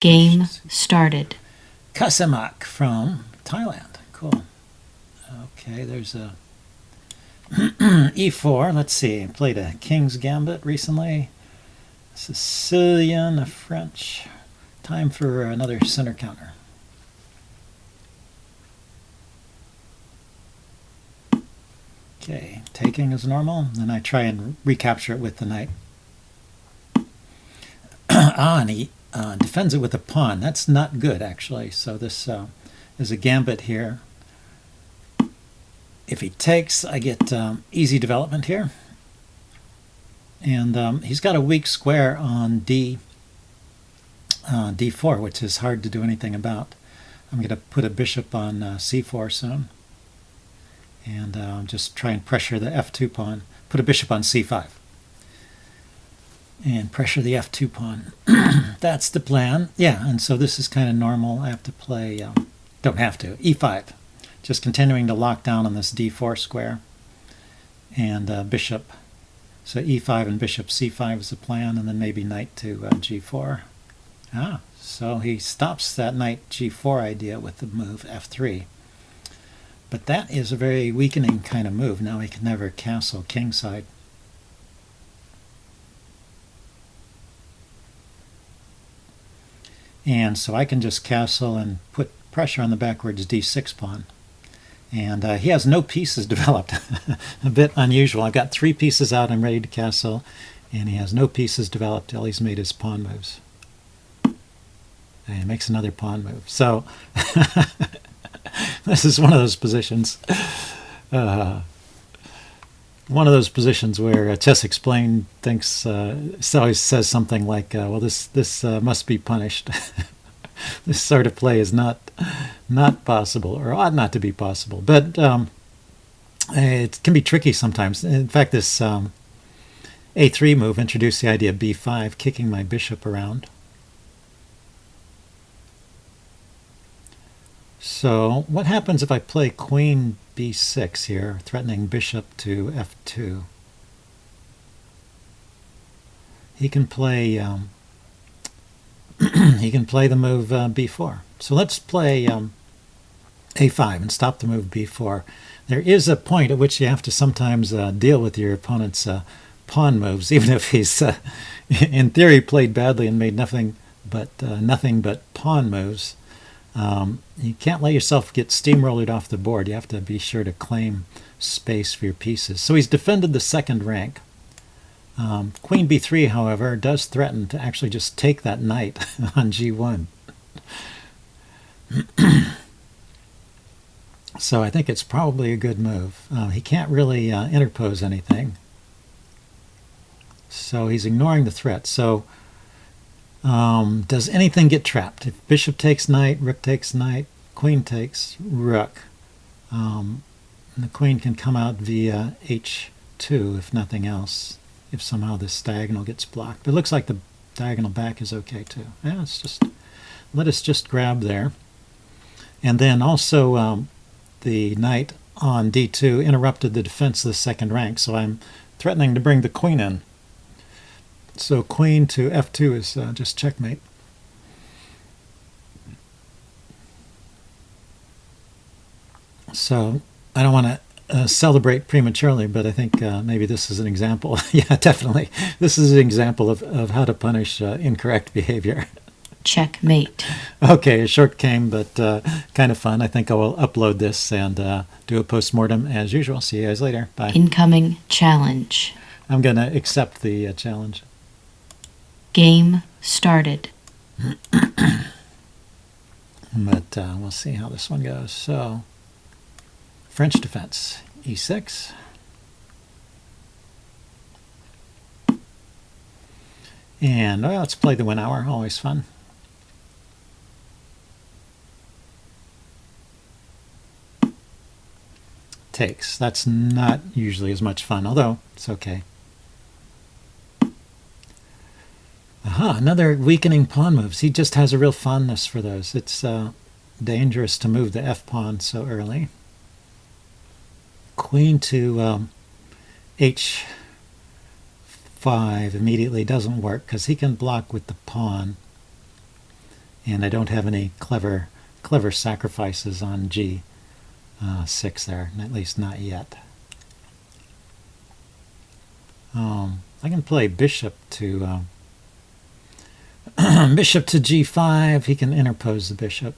Game started. Kasamak from Thailand. Cool. Okay, there's a e4. Let's see. I played a King's Gambit recently. Sicilian, a French. Time for another center counter. Okay, taking is normal. Then I try and recapture it with the knight. And he defends it with a pawn. That's not good, actually. So this is a gambit here. If he takes, I get easy development here. And he's got a weak square on d4, which is hard to do anything about. I'm going to put a bishop on c4 soon. And just try and pressure the f2 pawn. Put a bishop on c5. And pressure the f2 pawn. That's the plan. Yeah, and so this is kind of normal. I have to play, don't have to, e5. Just continuing to lock down on this d4 square. And bishop. So e5 and bishop c5 is the plan, and then maybe knight to g4. So he stops that knight g4 idea with the move f3. But that is a very weakening kind of move. Now he can never castle kingside. And so I can just castle and put pressure on the backwards d6 pawn. And he has no pieces developed. A bit unusual. I've got 3 pieces out. I'm ready to castle. And he has no pieces developed till he's made his pawn moves. And he makes another pawn move. So this is one of those positions. One of those positions where Chess Explained thinks, always says something like, well, this must be punished. This sort of play is not possible, or ought not to be possible. But it can be tricky sometimes. In fact, this a3 move introduced the idea of b5, kicking my bishop around. So what happens if I play queen b6 here, threatening bishop to f2? He can play the move b4. So let's play a5 and stop the move b4. There is a point at which you have to sometimes deal with your opponent's pawn moves, even if he's in theory played badly and made nothing but pawn moves. You can't let yourself get steamrolled off the board. You have to be sure to claim space for your pieces. So he's defended the second rank. Queen b3, however, does threaten to actually just take that knight on g1. So I think it's probably a good move. He can't really interpose anything. So he's ignoring the threat. So does anything get trapped? If bishop takes knight, rook takes knight, queen takes rook, and the queen can come out via h2 if nothing else, if somehow this diagonal gets blocked. But it looks like the diagonal back is okay too. Yeah, let us just grab there. And then also the knight on d2 interrupted the defense of the second rank, so I'm threatening to bring the queen in. So queen to f2 is just checkmate. So I don't want to celebrate prematurely, but I think maybe this is an example. Yeah, definitely. This is an example of how to punish incorrect behavior. Checkmate. Okay, a short game, but kind of fun. I think I will upload this and do a post-mortem as usual. See you guys later. Bye. Incoming challenge. I'm going to accept the challenge. Game started. But we'll see how this one goes. So, French defense, e6. And well, let's play the 1 hour, always fun. Takes. That's not usually as much fun, although it's okay. Aha, another weakening pawn moves. He just has a real fondness for those. It's dangerous to move the f-pawn so early. Queen to h5 immediately doesn't work because he can block with the pawn. and I don't have any clever sacrifices on G6 there, at least not yet. I can play bishop to bishop to G5. He can interpose the bishop.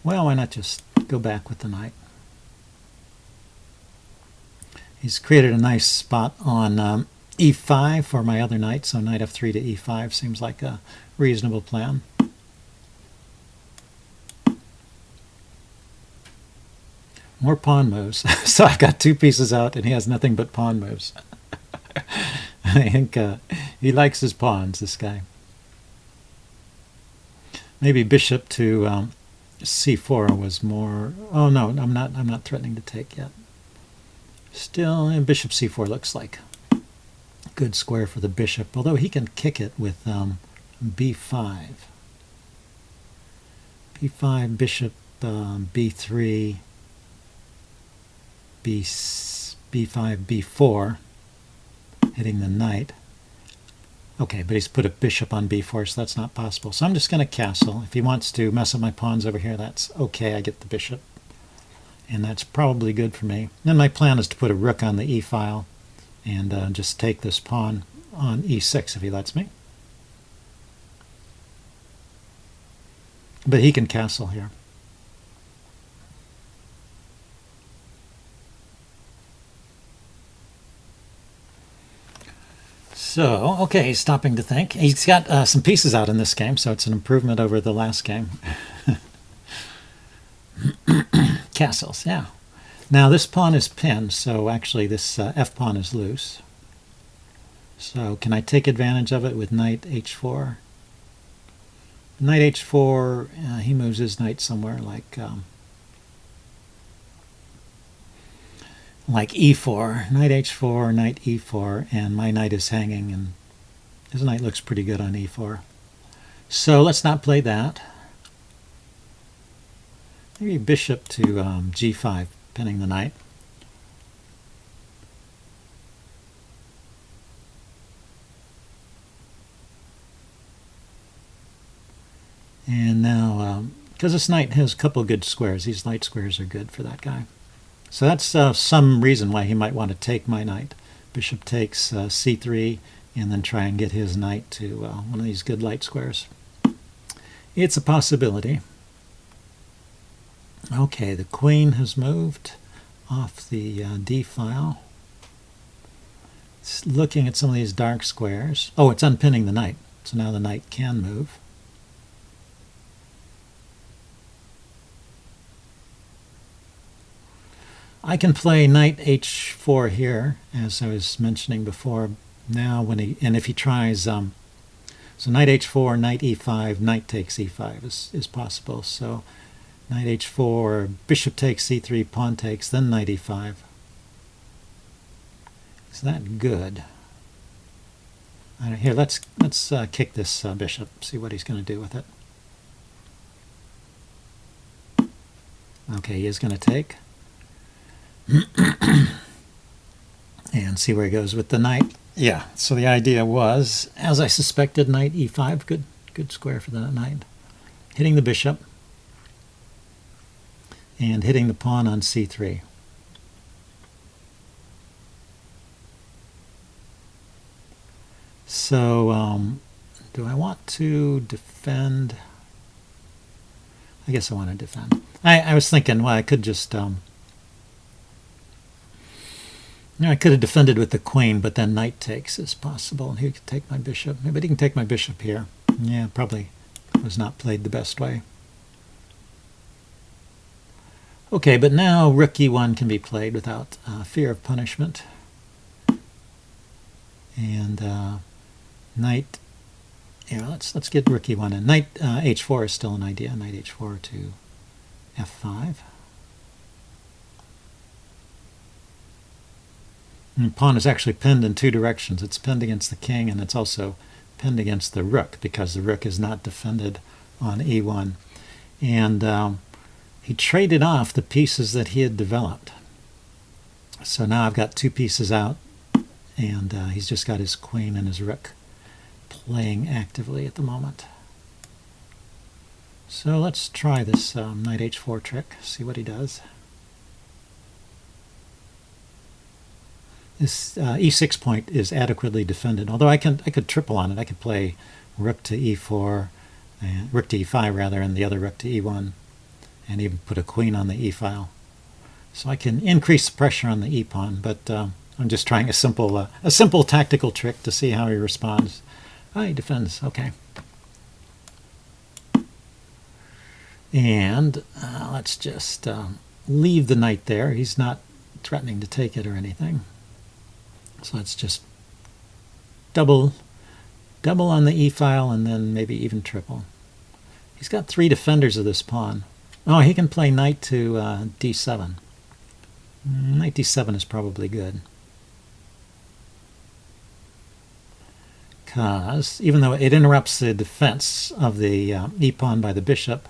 Well, why not just go back with the knight? He's created a nice spot on E5 for my other knight, so knight F3 to E5 seems like a reasonable plan. More pawn moves. So I've got 2 pieces out, and he has nothing but pawn moves. I think he likes his pawns, this guy. Maybe bishop to C4 was more. Oh no, I'm not threatening to take yet. Still, and bishop C4 looks like a good square for the bishop, although he can kick it with B5. B5, bishop B3, B5, B4, hitting the knight. Okay, but he's put a bishop on B4, so that's not possible. So I'm just going to castle. If he wants to mess up my pawns over here, that's okay. I get the bishop, and that's probably good for me. Then my plan is to put a rook on the E file and just take this pawn on E6 if he lets me. But he can castle here. So, okay, he's stopping to think. He's got some pieces out in this game, so it's an improvement over the last game. Castles, yeah. Now this pawn is pinned, so actually this f-pawn is loose. So can I take advantage of it with knight h4? Knight h4, he moves his knight somewhere like e4, knight h4, knight e4, and my knight is hanging, and his knight looks pretty good on e4. So let's not play that. Maybe bishop to g5, pinning the knight. And now, because this knight has a couple good squares, these light squares are good for that guy. So that's some reason why he might want to take my knight. Bishop takes c3, and then try and get his knight to one of these good light squares. It's a possibility. Okay, the queen has moved off the d file. It's looking at some of these dark squares. Oh, it's unpinning the knight, so now the knight can move. I can play knight h4 here, as I was mentioning before. Now, if he tries, so knight h4, knight e5, knight takes e5 is possible. So knight h4, bishop takes c3, pawn takes, then knight e5. Is that good? Here, let's kick this bishop. See what he's going to do with it. Okay, he is going to take. And see where he goes with the knight. Yeah, so the idea was, as I suspected, knight e5, good square for the knight. Hitting the bishop and hitting the pawn on c3. So do I want to defend? I guess I want to defend. I was thinking, well, I could just I could have defended with the queen, but then knight takes is possible, and he could take my bishop. But he can take my bishop here. Yeah, probably was not played the best way. Okay, but now rook e1 can be played without fear of punishment. And knight, yeah, let's get rook e1 in. Knight h4 is still an idea. Knight h4 to f5. And pawn is actually pinned in 2 directions. It's pinned against the king, and it's also pinned against the rook, because the rook is not defended on e1. And he traded off the pieces that he had developed. So now I've got 2 pieces out, and he's just got his queen and his rook playing actively at the moment. So let's try this knight h4 trick, see what he does. This e6 point is adequately defended, although I could triple on it. I could play rook to e4, and rook to e5 rather, and the other rook to e1, and even put a queen on the e file. So I can increase the pressure on the e pawn, but I'm just trying a simple tactical trick to see how he responds. Oh, he defends. Okay. And let's just leave the knight there. He's not threatening to take it or anything. So let's just double on the e file and then maybe even triple. He's got 3 defenders of this pawn. Oh, he can play knight to d7. Knight d7 is probably good. Because even though it interrupts the defense of the e pawn by the bishop,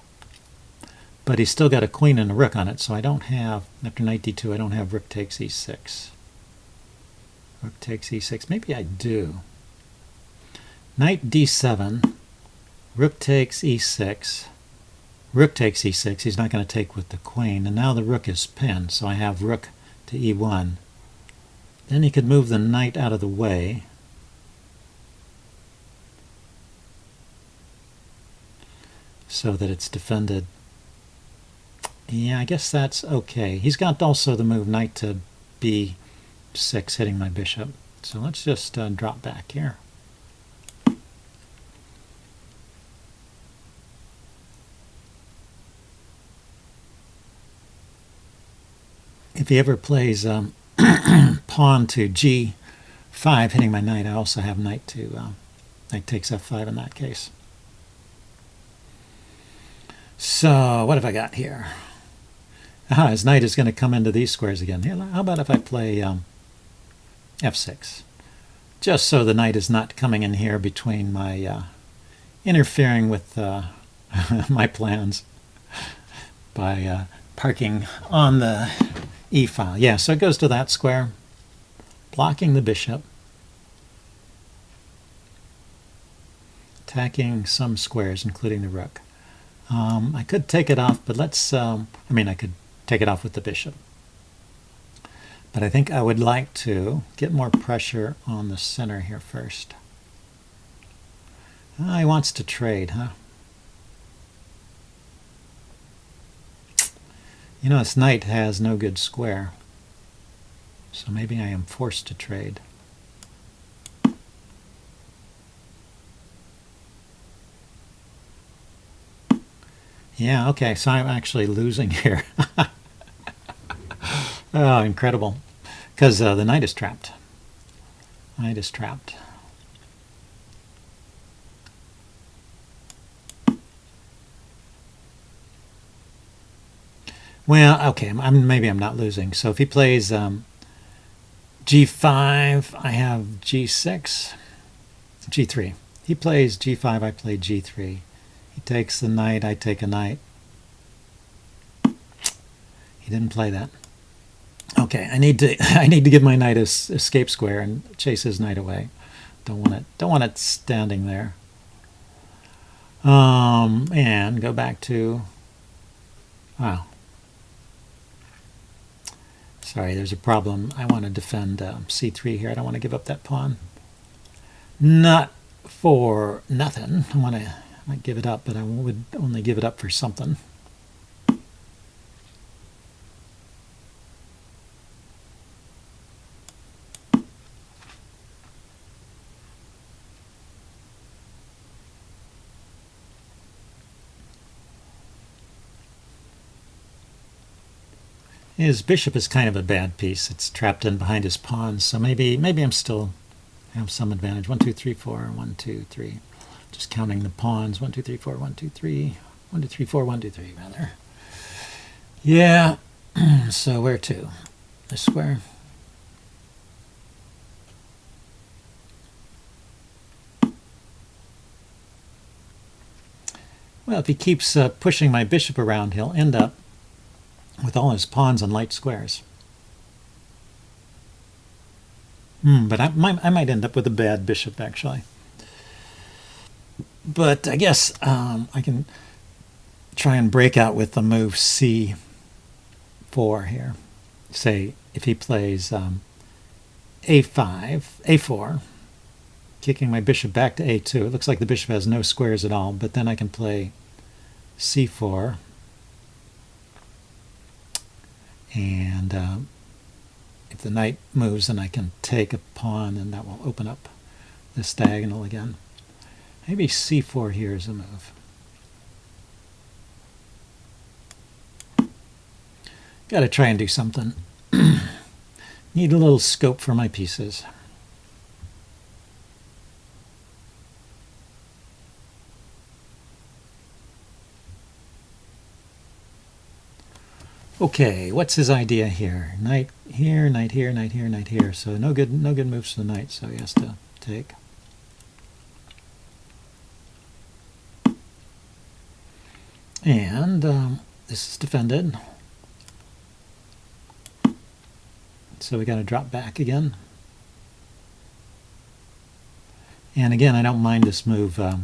but he's still got a queen and a rook on it, so I don't have, after knight d2, I don't have rook takes e6. Rook takes e6. Maybe I do. Knight d7, rook takes e6, rook takes e6. He's not going to take with the queen, and now the rook is pinned, so I have rook to e1. Then he could move the knight out of the way. So that it's defended. Yeah, I guess that's okay. He's got also the move knight to b6 hitting my bishop. So let's just drop back here. If he ever plays pawn to g5 hitting my knight, I also have knight to knight takes f5 in that case. So what have I got here? Aha, his knight is going to come into these squares again. Here, how about if I play f6? Just so the knight is not coming in here between my interfering with my plans by parking on the e file. Yeah, so it goes to that square, blocking the bishop, attacking some squares, including the rook. I could take it off, but let's, I could take it off with the bishop. But I think I would like to get more pressure on the center here first. He wants to trade, huh? You know, this knight has no good square, so maybe I am forced to trade. Yeah, okay, so I'm actually losing here. Oh, incredible. Because the knight is trapped. Knight is trapped. Well, okay, maybe I'm not losing. So if he plays g5, I have g6, g3. He plays g5, I play g3. He takes the knight, I take a knight. He didn't play that. Okay, I need to give my knight a escape square and chase his knight away. Don't want it standing there. And go back to, wow. Sorry, there's a problem. I want to defend c3 here. I don't want to give up that pawn. Not for nothing. I might give it up, but I would only give it up for something. His bishop is kind of a bad piece. It's trapped in behind his pawns, so maybe I'm still have some advantage. 1, 2, 3, 4, 1, 2, 3. Just counting the pawns. 1, 2, 3, 4, 1, 2, 3. 1, 2, 3, 4, 1, 2, 3, rather. Yeah. So where to? This square. Well, if he keeps pushing my bishop around, he'll end up with all his pawns on light squares. But I might end up with a bad bishop, actually. But I guess I can try and break out with the move c4 here. Say if he plays a5, a4, kicking my bishop back to a2. It looks like the bishop has no squares at all, but then I can play c4. And if the knight moves, then I can take a pawn, and that will open up this diagonal again. Maybe c4 here is a move. Got to try and do something. Need a little scope for my pieces. Okay, what's his idea here? Knight here, knight here, knight here, knight here. So no good moves for the knight, so he has to take. And this is defended. So we got to drop back again. And again, I don't mind this move. The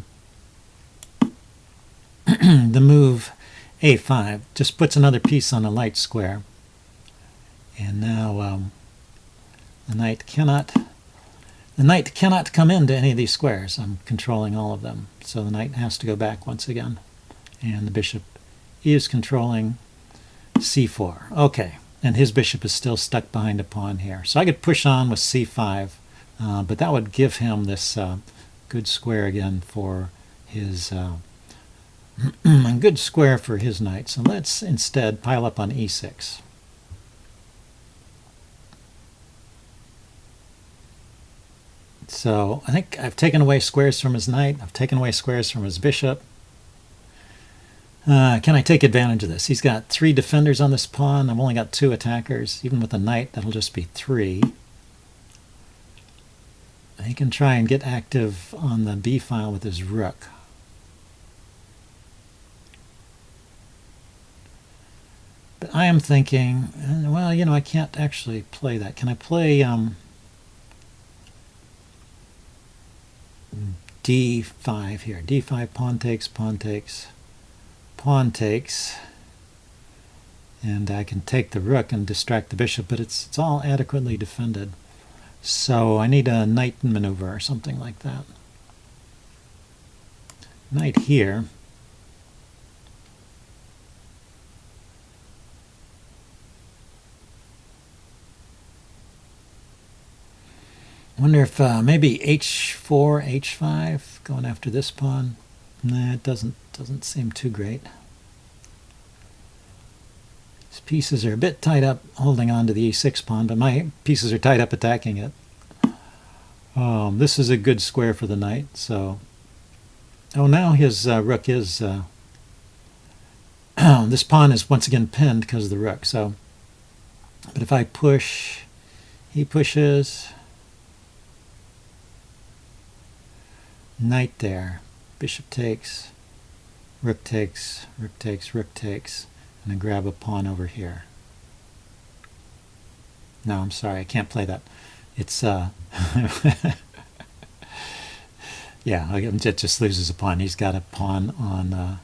move a5 just puts another piece on a light square. And now the knight cannot come into any of these squares. I'm controlling all of them. So the knight has to go back once again. And the bishop is controlling c4. Okay, and his bishop is still stuck behind a pawn here. So I could push on with c5, but that would give him this good square again for his a good square for his knight. So let's instead pile up on e6. So I think I've taken away squares from his knight. I've taken away squares from his bishop. Can I take advantage of this? He's got 3 defenders on this pawn. I've only got 2 attackers. Even with a knight, that'll just be 3. He can try and get active on the b file with his rook. But I am thinking, well, you know, I can't actually play that. Can I play d5 here? d5, pawn takes, pawn takes, pawn takes. And I can take the rook and distract the bishop, but it's all adequately defended. So I need a knight maneuver or something like that. Knight here. Wonder if maybe h4, h5, going after this pawn. Nah, it doesn't seem too great. His pieces are a bit tied up holding on to the e6 pawn, but my pieces are tied up attacking it. This is a good square for the knight, so... Oh, now his rook is... this pawn is once again pinned because of the rook, so... But if I push, he pushes... Knight there, bishop takes, rook takes, rook takes, rook takes, and I grab a pawn over here. No, I'm sorry, I can't play that. It's, yeah, it just loses a pawn. He's got a pawn on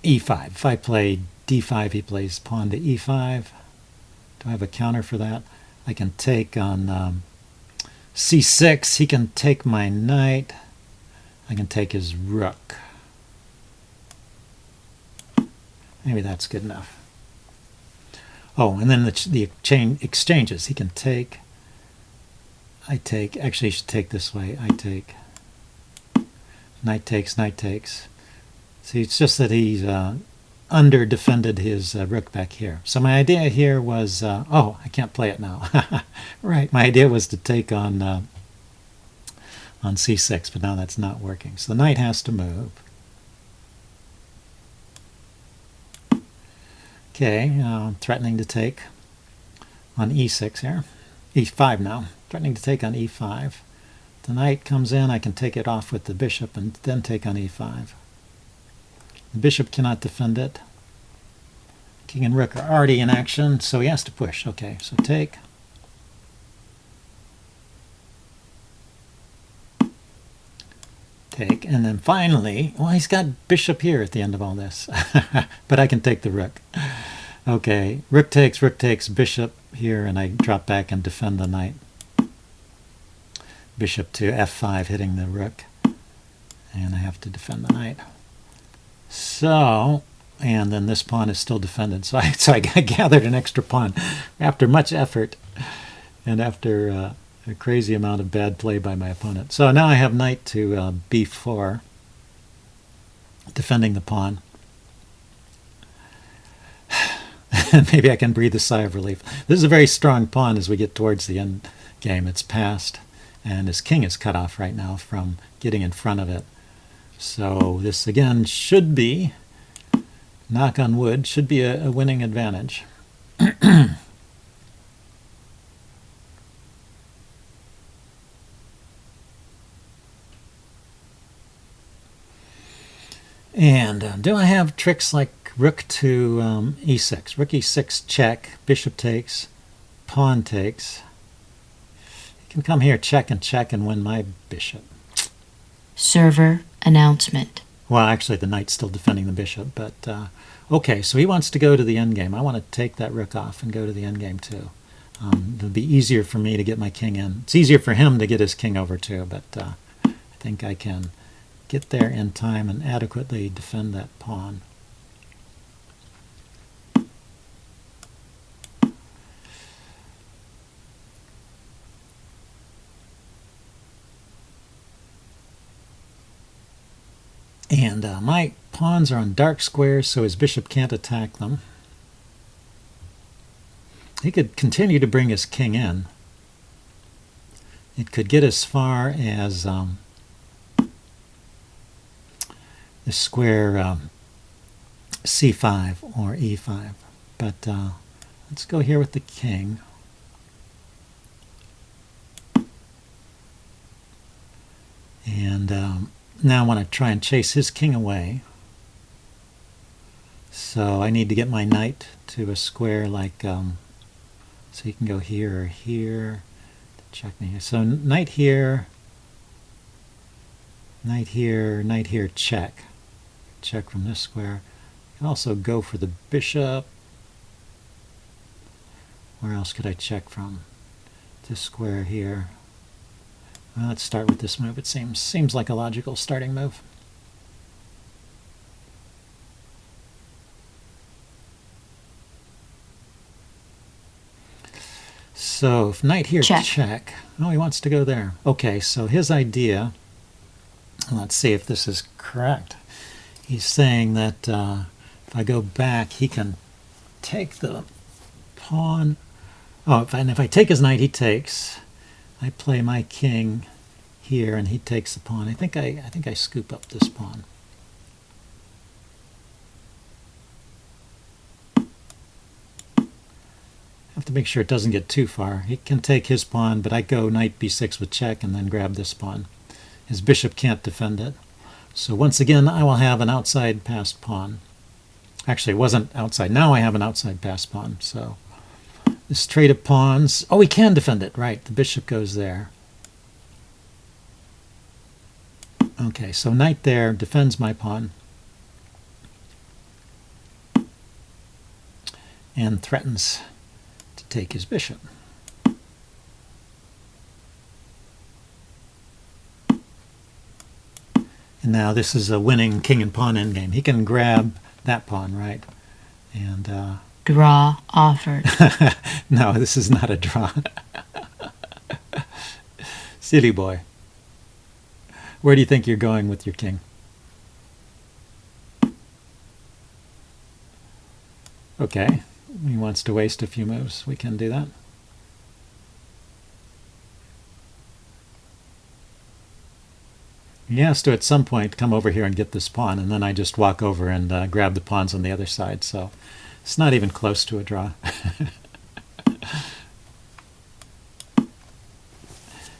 e5. If I play d5, he plays pawn to e5. Do I have a counter for that? I can take on... c6, he can take my knight. I can take his rook. Maybe that's good enough. Oh, and then the exchanges. He can take. I take. Actually, he should take this way. I take. Knight takes, knight takes. See, it's just that he's under-defended his rook back here. So my idea here was, oh, I can't play it now. Right, my idea was to take on c6, but now that's not working. So the knight has to move. Okay, threatening to take on e6 here. e5 now, threatening to take on e5. The knight comes in, I can take it off with the bishop and then take on e5. The bishop cannot defend it. King and rook are already in action, so he has to push. Okay, so take. take, and then finally, well, he's got bishop here at the end of all this, but I can take the rook. Okay, rook takes, bishop here, and I drop back and defend the knight. Bishop to f5, hitting the rook, and I have to defend the knight. So, and then this pawn is still defended, so I gathered an extra pawn after much effort and after a crazy amount of bad play by my opponent. So now I have knight to b4, defending the pawn. Maybe I can breathe a sigh of relief. This is a very strong pawn as we get towards the end game. It's passed, and his king is cut off right now from getting in front of it. So this again should be, knock on wood, should be a winning advantage. And do I have tricks like rook to e6? Rook e6 check, bishop takes, pawn takes. You can come here, check and win my bishop. Server announcement. Well, actually the knight's still defending the bishop, but okay, so he wants to go to the endgame. I want to take that rook off and go to the endgame too. It'll be easier for me to get my king in. It's easier for him to get his king over too, but I think I can get there in time and adequately defend that pawn. And my pawns are on dark squares, so his bishop can't attack them. He could continue to bring his king in. It could get as far as the square c5 or e5. But let's go here with the king. And now I want to try and chase his king away. So I need to get my knight to a square like, so he can go here or here to check me. So knight here, knight here, knight here, check. Check from this square. I can also go for the bishop. Where else could I check from? This square here. Well, let's start with this move. It seems like a logical starting move. So if knight here, check. Oh, he wants to go there. Okay, so his idea, let's see if this is correct. He's saying that if I go back, he can take the pawn. Oh, if I take his knight, he takes. I play my king here, and he takes the pawn. I think I scoop up this pawn. Have to make sure it doesn't get too far. He can take his pawn, but I go knight b6 with check and then grab this pawn. His bishop can't defend it. So once again, I will have an outside passed pawn. Actually, it wasn't outside. Now I have an outside passed pawn. So this trade of pawns. Oh, he can defend it. Right, the bishop goes there. Okay, so knight there defends my pawn. And threatens to take his bishop. And now this is a winning king and pawn endgame. He can grab that pawn, right? And draw offered. No, this is not a draw. Silly boy. Where do you think you're going with your king? Okay, he wants to waste a few moves. We can do that. He has to, at some point, come over here and get this pawn, and then I just walk over and grab the pawns on the other side. So it's not even close to a draw.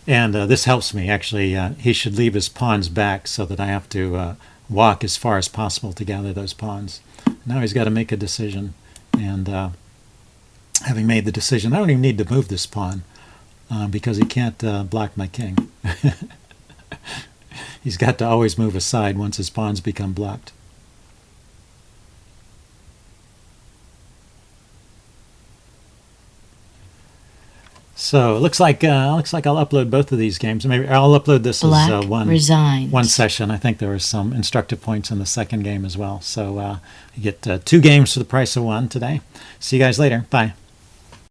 And this helps me, actually. He should leave his pawns back so that I have to walk as far as possible to gather those pawns. Now he's got to make a decision. And having made the decision, I don't even need to move this pawn because he can't block my king. He's got to always move aside once his pawns become blocked. So it looks like I'll upload both of these games. Maybe I'll upload this Black as resigns. one session. I think there were some instructive points in the second game as well. So you get 2 games for the price of 1 today. See you guys later. Bye.